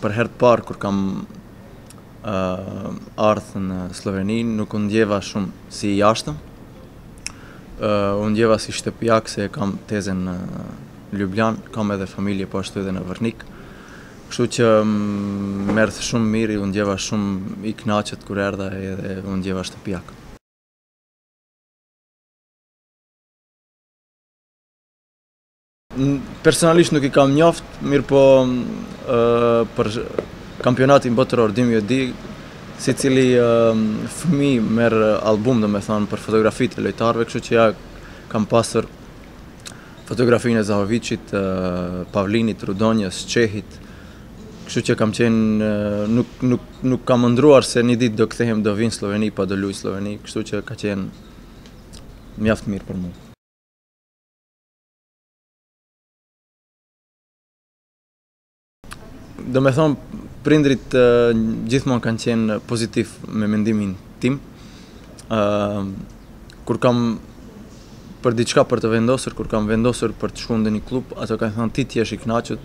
për herë të parë kur kam ardhur në Sloveni, nuk u ndjeva shumë si jashtëm. U ndjeva si shtëpiak se kam tezën në Ljubljan, kam edhe familje po ashtu edhe në Vërnik. Kështu që merrth shumë mirë, u ndjeva shumë i kënaqet kur erdha edhe u ndjeva shtëpiak. Personalisht nuk i kam njoft, mirë po për kampionatin botëror 2002, si cili fëmijë merr album domethënë për fotografitë e lojtarëve, kështu që ja kam pasur fotografinë e Zahovicit, Pavlinit, Rudonjës, Çehit. Kështu që kam qenë, nuk kam ëndruar se një ditë do kthehem do vinë në Sloveni pa do luaj Sloveni, kështu që ka qenë mjaft mirë për mua. Do me thonë, prindrit gjithmonë kanë qenë pozitiv me mendimin tim. Kur kam për diçka për të vendosur, kur kam vendosur për të shkuar në një klub, ato kanë thënë ti je i kënaqur,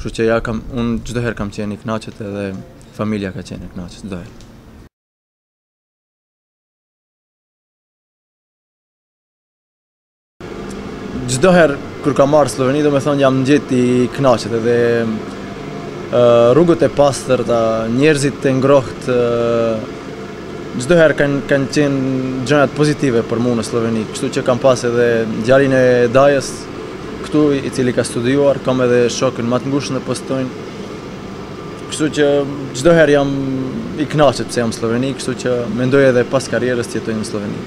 kështu që unë çdo herë kam qenë i kënaqur edhe familja ka qenë e kënaqur çdo herë. Çdo herë kur kam marrë Sloveni, do me thonë jam ngjet i kënaqur edhe rrugët e pastërta, njerëzit e ngrohtë, çdo herë kanë qenë gjërat pozitive për mua në Sloveni, kështu që kam pas edhe djalin e Dajës këtu i cili ka studiuar, kam edhe shokën më të ngushtë në Postojnë. Kështu që çdo herë jam i kënaqur pse jam në Sloveni, kështu që mendoj edhe pas karrierës të jetoj në Sloveni.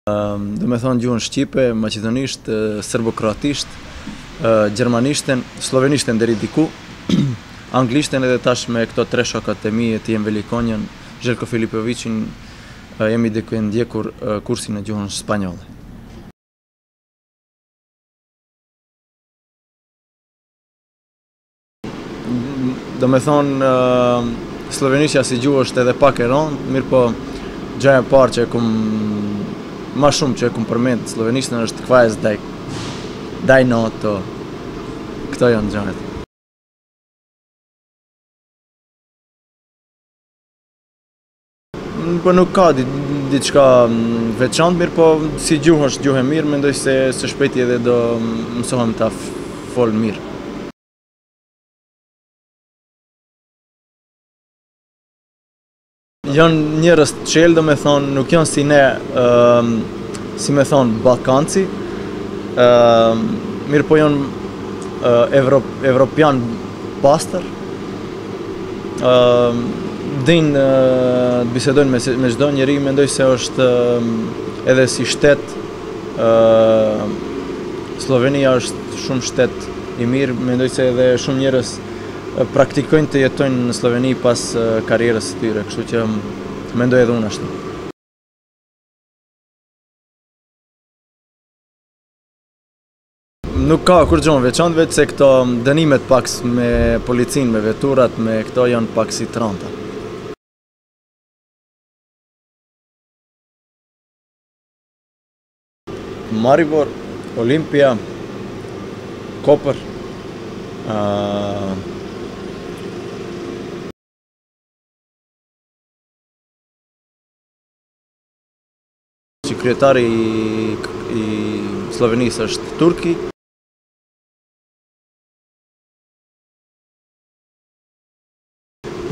Do me thonë gjuhën shqipe, maqedonisht, serbo-kroatisht, gjermanishten, slovenishten deri diku, anglishten edhe tash me këto 3 shokat e mi, Tijen Velikonjen, Željko Filipovićin, jemi duke ndjekur kursin e gjuhën spanjolle. Do me thonë, slovenishtja si gjuhë është edhe pak e rëndë, mirë po gjëja e parë që ma shumë që e kum përmend slovenishtën është kvajs daj noto, këto janë gjërat. Po nuk ka diçka veçantë, mirë po si gjuhë është gjuhë e mirë, mendoj se së shpejti edhe do mësohem ta fol mirë. Janë njerëz të çelë, do me thonë, nuk janë si ne, si me thonë, Ballkanci, mirë po janë evropian pastër, din të bisedojnë me çdo njeri, mendoj se është edhe si shtet, Slovenia është shumë shtet i mirë, mendoj se edhe shumë njerëz praktikojnë të jetojnë në Sloveni pas karrierës së tyre, kështu që mendoj edhe unë ashtu. Nuk ka kur gjë veçantë, vetë se këto dënimet pak me policinë, me veturat, me këto janë pak si tranta. Maribor, Olimpia, Koper, kryetari i Slovenisë është turki.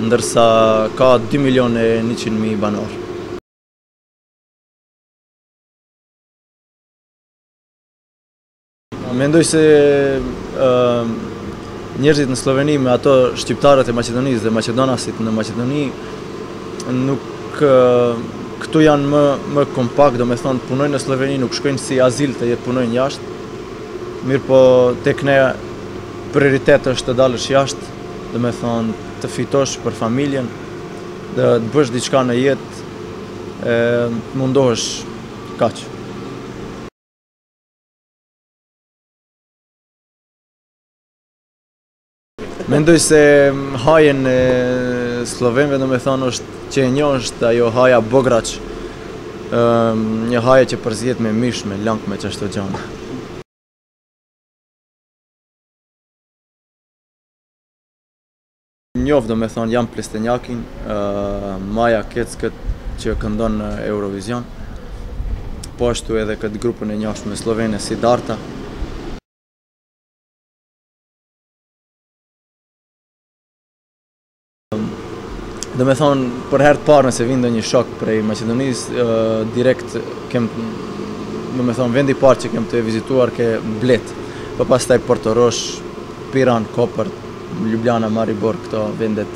Ndërsa ka 2.100.000 banor. Mendoj se njerëzit në Sloveni me ato shqiptarët e Maqedonisë dhe maqedonasit në Maqedoni nuk këtu janë më kompakt, do me thonë punojnë në Sloveni, nuk shkojnë si azil të jetë punojnë jashtë. Mirë po tek ne prioritet është të dalësh jashtë, do me thonë të fitosh për familjen, dhe të bësh diçka në jetë, të mundohesh kaq. Mendoj se hajen e slovenëve, do me thonë, është që e njoh është ajo haja bograç, një haje që përzihet me mish, me lang, me çashto gjana. Njoft do me thonë jam Plestenjakin, Maja Keckët që këndon në Eurovision, po ashtu edhe këtë grupën e njohshme slovene si Darta. Do me thonë, për herë të parë nëse vinë ndonjë shok prej Maqedonisë, direkt kem, do me thonë, vendi i parë që kem të vizituar ke Bled, po pastaj Portorosh, Piran, Koper, Ljubljana, Maribor, këto vendet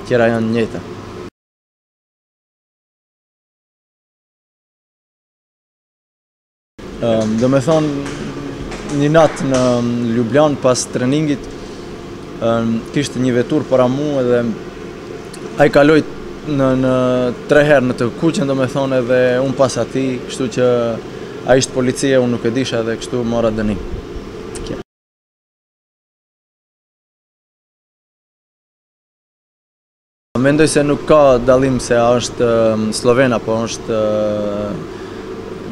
tjera janë njëjta. Do me thonë, një natë në Ljubljan pas treningit, kishte një vetur para mu edhe ai kaloi në 3 herë në të kuqen, do me thonë, edhe unë pas atij, kështu që ai ishte policia, unë nuk e disha dhe kështu mora dënim. Mendoj se nuk ka dallim se a është sloven apo është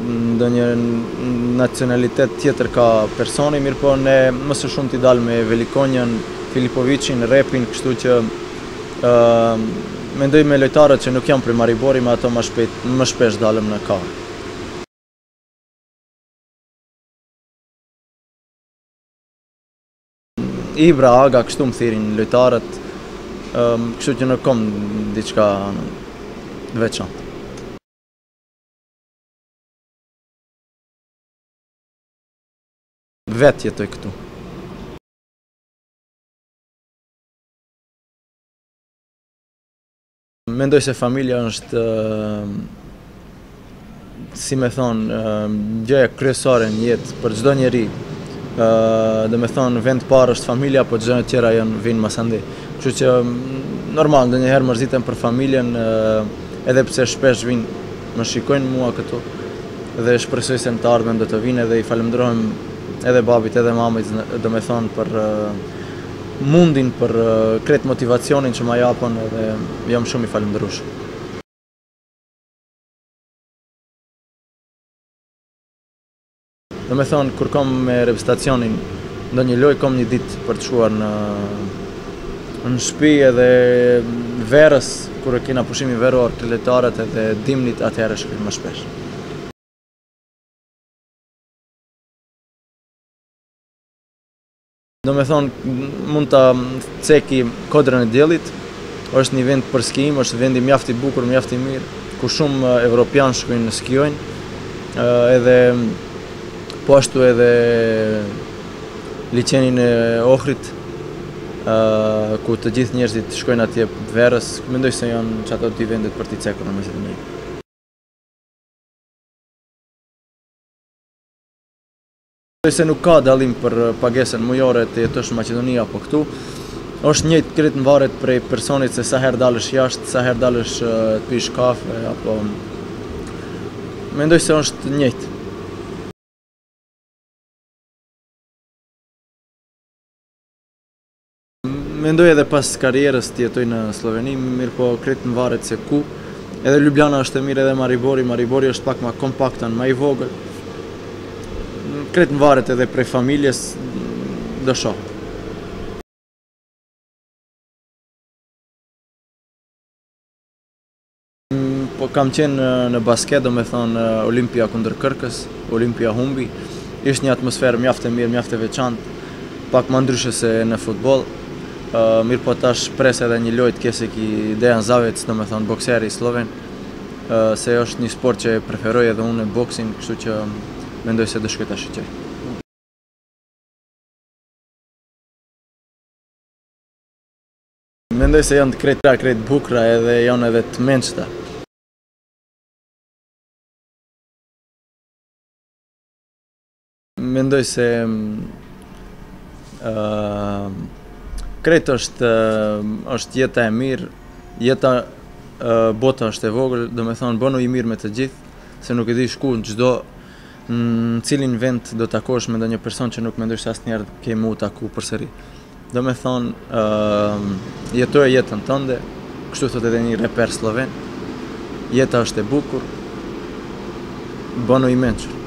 ndonjë nacionalitet tjetër ka personi, mirë po ne më së shumë t'i dalë me Velikonjën, Filipovicin, Repin, kështu që mendoj me lojtarët që nuk janë prej Maribori, me ato më shpesh dalëm në Kavë. Ibra, Aga, kështu më thirin lojtarët, kështu që nuk kom diçka veçantë. Vetë jetoj këtu. Mendoj se familja është, si me thonë, gjëja kryesore në jetë për çdo njeri. Do me thonë, vend parë është familja, po çdo tjera vinë mas andej. Kështu që normal, ndonjëherë mërzitem për familjen, edhe pse shpesh vinë, më shikojnë mua këtu, dhe shpresoj se në të ardhmen do të vinë edhe i falenderojmë edhe babit edhe mamit, do me thonë, për mundin, për kretë motivacionin që ma japën, edhe jam shumë i falenderueshëm. Do me thonë, kur kom me reprezentacionin ndonjë lojë, kom një ditë për të shkuar në shtëpi, edhe verës, kur e kena pushimin veror të lojtarët, edhe dimnit, atëherë shkoj më shpesh. Do me thonë, mund të ceki Kodrën e Diellit, është një vend për skijim, është vendi mjaft i bukur, mjaft i mirë, ku shumë evropian shkojnë në skijojnë, edhe po ashtu edhe liçenin e Ohrit, ku të gjithë njerëzit shkojnë atje verës, mendoj se janë që ato 2 vendet për t'i cekur në Maqedoni. Mendoj se nuk ka dallim për pagesën mujore të jetosh në Maqedoni apo këtu. Është njëjtë krejt varet prej personit se sa herë dalësh jashtë, sa herë dalësh të pish kafe apo mendoj se është njëjtë. Mendoj edhe pas karrierës të jetoj në Sloveni, mirë po krejt varet se ku. Edhe Ljubljana është e mirë, edhe Maribori është pak më kompaktan, më i vogël. Kretë më varet edhe prej familjes, do shoh. Po kam qenë në basket, do me thonë Olimpia kundër Kërkës, Olimpia humbi. Ishte një atmosferë mjaft e mirë, mjaft e veçantë, pak më ndryshe se në futboll. Mirë po tash pres edhe një lojë të kese ki Dejan Zavec, do me thonë bokseri sloven, se është një sport që preferoj edhe unë boksin, kështu që mendoj se do shkoj ta shiqoj. Mendoj se janë të krejt bukra edhe janë edhe të mençta. Mendoj se krejt është jeta e mirë, bota është e vogël, do me thonë bënu i mirë me të gjithë, se nuk e di shku në çdo në cilin vend do takosh me ndonjë person që nuk mendosh se asnjëherë ke mu taku përsëri. Do me thonë, jetoje jetën tënde, kështu thot edhe një reper sloven, jeta është e bukur, bënu i mençur.